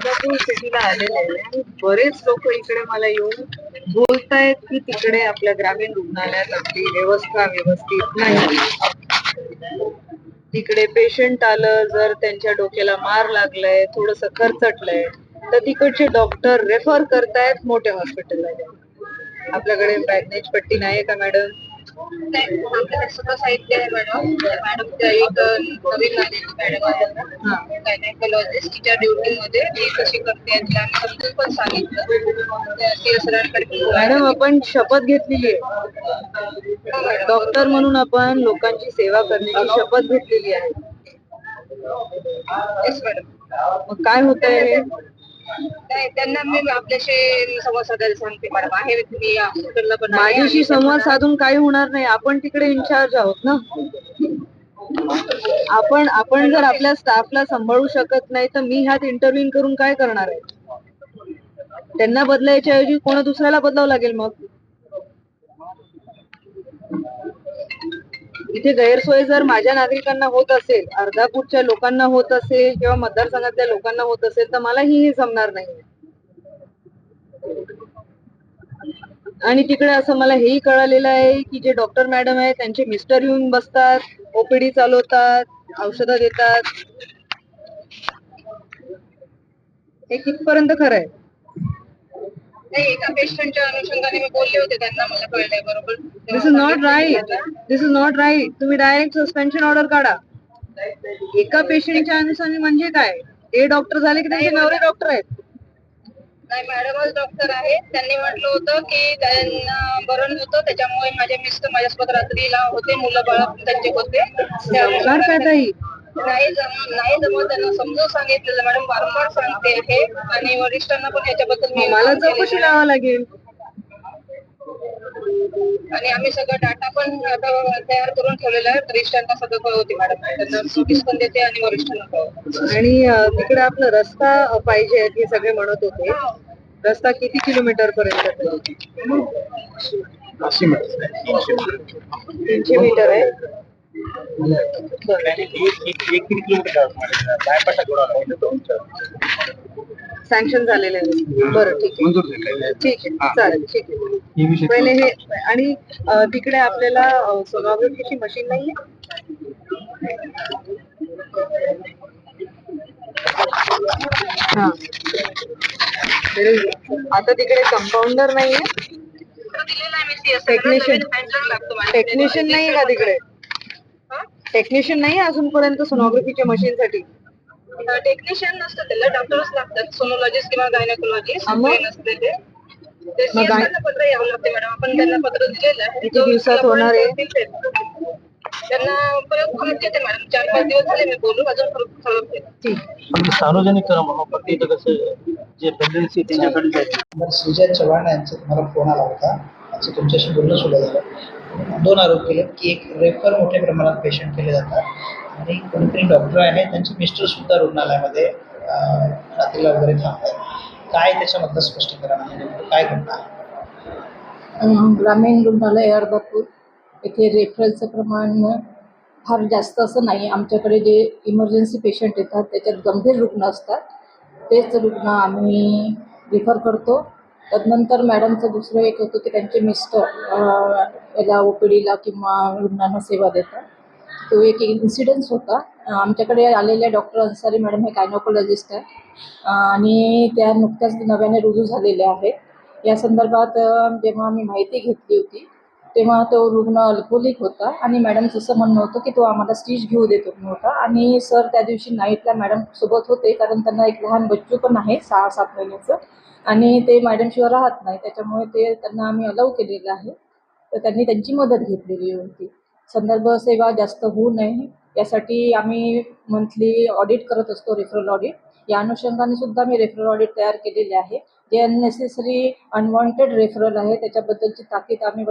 अर्धापूर सिटीला आलेले आहे आणि बरेच लोक इकडे मला येऊन बोलतायत की तिकडे आपल्या ग्रामीण रुग्णालयात आपली व्यवस्था व्यवस्थित नाही. तिकडे पेशंट आलं जर त्यांच्या डोक्याला मार लागलाय, थोडस खरचटलंय, तर तिकडचे डॉक्टर रेफर करतायत मोठ्या हॉस्पिटलला. आपल्याकडे बॅगनेज पट्टी नाही का मॅडम? आपल्याकडे सगळं साहित्य आहे मॅडम. मॅडम एक नवीन आलेली मॅडम आहे ना, गायनेकोलॉजिस्ट, तिच्या ड्युटी मध्ये ती कशी करते आम्ही समजून पण सांगितलं. मॅडम आपण शपथ घेतलेली आहे, डॉक्टर म्हणून आपण लोकांची सेवा करण्याची शपथ घेतलेली आहे. मग काय होतंय हे? नाही, त्यांना मी आपल्याशी संवाद साधायला सांगते मॅडम. आहे तुम्ही हॉस्पिटलला पण माझ्याशी संवाद साधून काही होणार नाही. आपण तिकडे इन्चार्ज आहोत ना. आपण जर आपल्या स्टाफला सांभाळू शकत नाही तर मी ह्यात इंटरव्ह्यू करून काय करणार आहे? त्यांना बदलायच्या ऐवजी कोणा दुसऱ्याला बदलावं लागेल. मग इथे गैरसोय जर माझ्या नागरिकांना होत असेल, अर्धापूरच्या लोकांना होत असेल किंवा मतदारसंघातल्या लोकांना होत असेल तर मला ही जमणार नाही. आणि तिकडे असं मला हेही कळालेलं आहे की जे डॉक्टर मॅडम आहे त्यांचे मिस्टर येऊन बसतात, ओपीडी चालवतात, औषधं देतात. हे कितपर्यंत खरं आहे? एका पेशंटच्या अनुषंगाने मी बोलले होते त्यांना, मला कळलंय बरोबर. This is not right. This is not right. तुम्ही डायरेक्ट सस्पेन्शन ऑर्डर काढा. एका पेशंटच्या अनुषंगाने म्हणजे काय? ते डॉक्टर झाले की त्यांचे नवरे डॉक्टर आहेत. नाही, मॅडमच डॉक्टर आहेत. त्यांनी म्हटलं होतं की त्यांना बरं होतं, त्याच्यामुळे माझे मिस्टर माझ्यासोबत रात्रीला होते, मुलं बाळ त्यांचे होते. नाही जमत त्यांना समजून सांगितलेलं मॅडम, वारंवार सांगते आहे. आणि वरिष्ठांना पण याच्याबद्दल मला चौकशी लावावं लागेल. आणि आम्ही सगळं डाटा पण तयार करून ठेवलेला आहे. वरिष्ठांना सगळं कळवते मॅडम, त्यांना नोटीस पण देते आणि वरिष्ठांना कळवते. आणि तिकडे आपला रस्ता पाहिजे हे सगळे म्हणत होते. रस्ता किती किलोमीटर पर्यंत? 300 मीटर आहे. सँक्शन झालेलं आहे. बरं, ठीक आहे, ठीक आहे, चालेल, ठीक आहे. पहिले हे. आणि तिकडे आपल्याला सोनोग्राफीची मशीन नाहीये. हा, आता तिकडे कंपाऊंडर नाहीये. टेक्निशियन नाही का तिकडे? टेक्निशियन नाही अजूनपर्यंत सोनोग्राफीच्या मशीन साठी? टेक्निशियन नसतं, त्याला डॉक्टरच लागतात, सोनोलॉजिस्ट किंवा गायनेकोलॉजिस्ट नसते ते. पत्र यावं लागते मॅडम. आपण त्यांना पत्र दिलेलं आहे. किती दिवसात होणार आहे? त्यांना परत देते मॅडम. 4-5 दिवस झाले मी बोलून, अजून परत सार्वजनिक करा म्हणून. पण तिथं कसं जे पेंडन्सी त्यांच्याकडे जायचं. श्रीजय चव्हाण यांचा तुम्हाला फोन आला होता. असं तुमच्याशी बोलणं सुरू झालं. 2 आरोप केले की एक रेफर मोठ्या प्रमाणात पेशंट केले जातात आणि कोणीतरी डॉक्टर आहे त्यांचे मिस्टर सुद्धा रुग्णालयामध्ये रात्रीला वगैरे थांबतात. काय त्याच्यामधलं स्पष्टीकरण आहे? काय घटना आहे? ग्रामीण रुग्णालय अर्धापूर येथे रेफरलचं प्रमाण फार जास्त असं नाही. आमच्याकडे जे इमर्जन्सी पेशंट येतात त्याच्यात गंभीर रुग्ण असतात, तेच रुग्ण आम्ही रिफर करतो. तदनंतर मॅडमचं दुसरं एक होतं की त्यांचे मिस्टर याला ओपीडीला किंवा रुग्णांना सेवा देतात. तो एक इन्सिडन्स होता. आमच्याकडे आलेल्या डॉक्टर अन्सारी मॅडम हे गायनेकोलॉजिस्ट आहे आणि त्या नुकत्याच नव्याने रुजू झालेल्या आहेत. या संदर्भात जेव्हा आम्ही माहिती घेतली होती तेव्हा तो रुग्ण अल्कोहोलिक होता आणि मॅडमचं असं म्हणणं होतं की तो आम्हाला स्टिच घेऊ देत नव्हता. आणि सर त्या दिवशी नाईटला मॅडम सोबत होते, कारण त्यांना एक लहान बच्चू पण आहे 6-7 महिन्याचं आणि ते मॅडमशिवाय राहत नाही, त्याच्यामुळे ते त्यांना आम्ही अलाउ केलेलं आहे. तर त्यांनी त्यांची मदत घेतलेली होती. संदर्भ सेवा जास्त होऊ नये यासाठी आम्ही मंथली ऑडिट करत असतो, रेफरल ऑडिट. या अनुषंगाने सुद्धा मी रेफरल ऑडिट तयार केलेले आहे. जे अननेसेसरी अनवॉन्टेड रेफरल आहे त्याच्याबद्दलची ताकीद आम्ही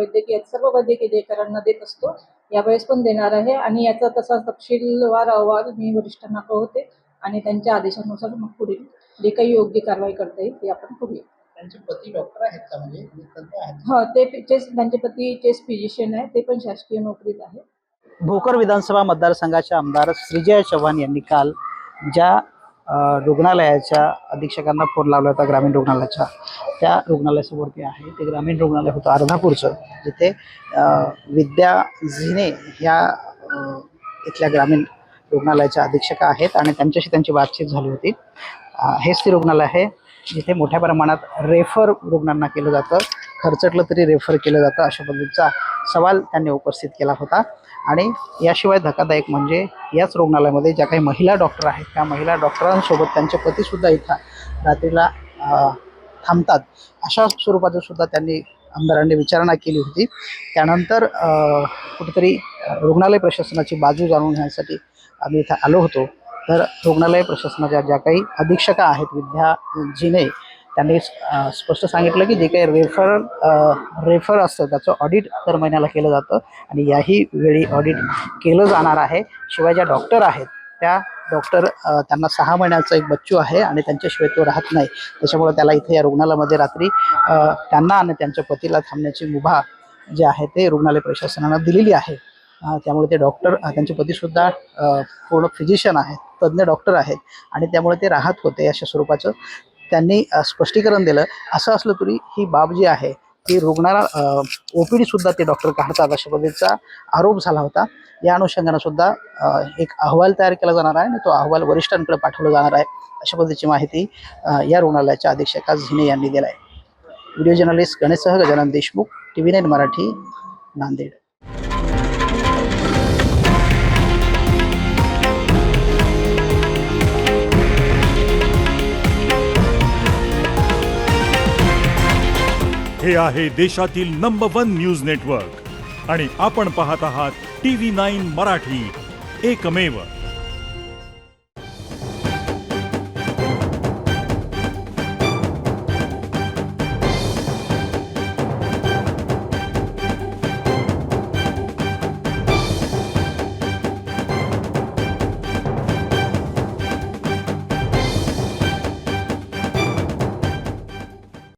सर्व वैद्यकीय अधिकाऱ्यांना देत असतो, यावेळेस पण देणार आहे. आणि याचा तसा तपशीलवार अहवाल मी वरिष्ठांना कळवते आणि त्यांच्या आदेशानुसार मग पुढील जे काही योग्य कारवाई करता येईल ते आपण करूया. त्यांचे पती डॉक्टर आहेत का? म्हणजे हां, त्यांचे पती चेस्ट फिजिशियन आहे, ते पण शासकीय नोकरीत आहे. भोकर विधानसभा मतदारसंघाचे आमदार श्रीजय चव्हाण यांनी काल ज्या रुग्णालयाच्या अधीक्षकांना फोन लावला होता ग्रामीण रुग्णालयाच्या. त्या रुग्णालयासमोरती आहे ते ग्रामीण रुग्णालय होतं अर्धापूरचं, जिथे विद्या झिने ह्या इथल्या ग्रामीण रुग्णालयाच्या अधीक्षका आहेत आणि त्यांच्याशी त्यांची बातचीत झाली होती. हेच ते रुग्णालय आहे जिथे मोठ्या प्रमाणात रेफर रुग्णांना केलं जातं, खर्चटलं तरी रेफर केलं जातं, अशा पद्धतीचा सवाल त्यांनी उपस्थित केला होता. आणि याशिवाय धक्कादायक म्हणजे याच रुग्णालयामध्ये ज्या काही महिला डॉक्टर आहेत त्या महिला डॉक्टरांसोबत त्यांचे पतीसुद्धा इथं रात्रीला थांबतात, अशा स्वरूपाचं सुद्धा त्यांनी आमदारांनी विचारणा केली होती. त्यानंतर कुठेतरी रुग्णालय प्रशासनाची बाजू जाणून घेण्यासाठी आम्ही इथं आलो होतो. तर रुग्णालय प्रशासनाच्या ज्या काही अधीक्षका आहेत विद्या झिने, त्यांनी स्पष्ट सांगितलं की जे काही रेफर असतं त्याचं ऑडिट दर महिन्याला केलं जातं आणि याही वेळी ऑडिट केलं जाणार आहे. शिवाय ज्या डॉक्टर आहेत त्या डॉक्टर त्यांना 6 महिन्याचा एक बच्चू आहे आणि त्यांच्याशिवाय तो राहत नाही. त्याच्यामुळे त्याला इथे या रुग्णालयामध्ये रात्री त्यांना आणि त्यांच्या पतीला थांबण्याची मुभा जे आहे ते रुग्णालय प्रशासनानं दिलेली आहे. त्यामुळे ते डॉक्टर त्यांचे पतीसुद्धा पूर्ण फिजिशियन आहेत, तज्ज्ञ डॉक्टर आहेत आणि त्यामुळे ते राहत होते अशा स्वरूपाचं त्यांनी स्पष्टीकरण दिलं. असं असलं तरी ही बाब जी आहे ती रुग्णाला OPD सुद्धा ते डॉक्टर काढतात अशा पद्धतीचा आरोप झाला होता. या अनुषंगानं सुद्धा एक अहवाल तयार केला जाणार आहे आणि तो अहवाल वरिष्ठांकडे पाठवला जाणार आहे अशा पद्धतीची माहिती या रुग्णालयाच्या अधीक्षका झिने यांनी दिली आहे. व्हिडिओ जर्नलिस्ट गणेशसह गजानन देशमुख, TV9 मराठी, नांदेड. हे आहे देशातील नंबर 1 न्यूज नेटवर्क आणि आपण पाहत आहात TV9 मराठी, एकमेव.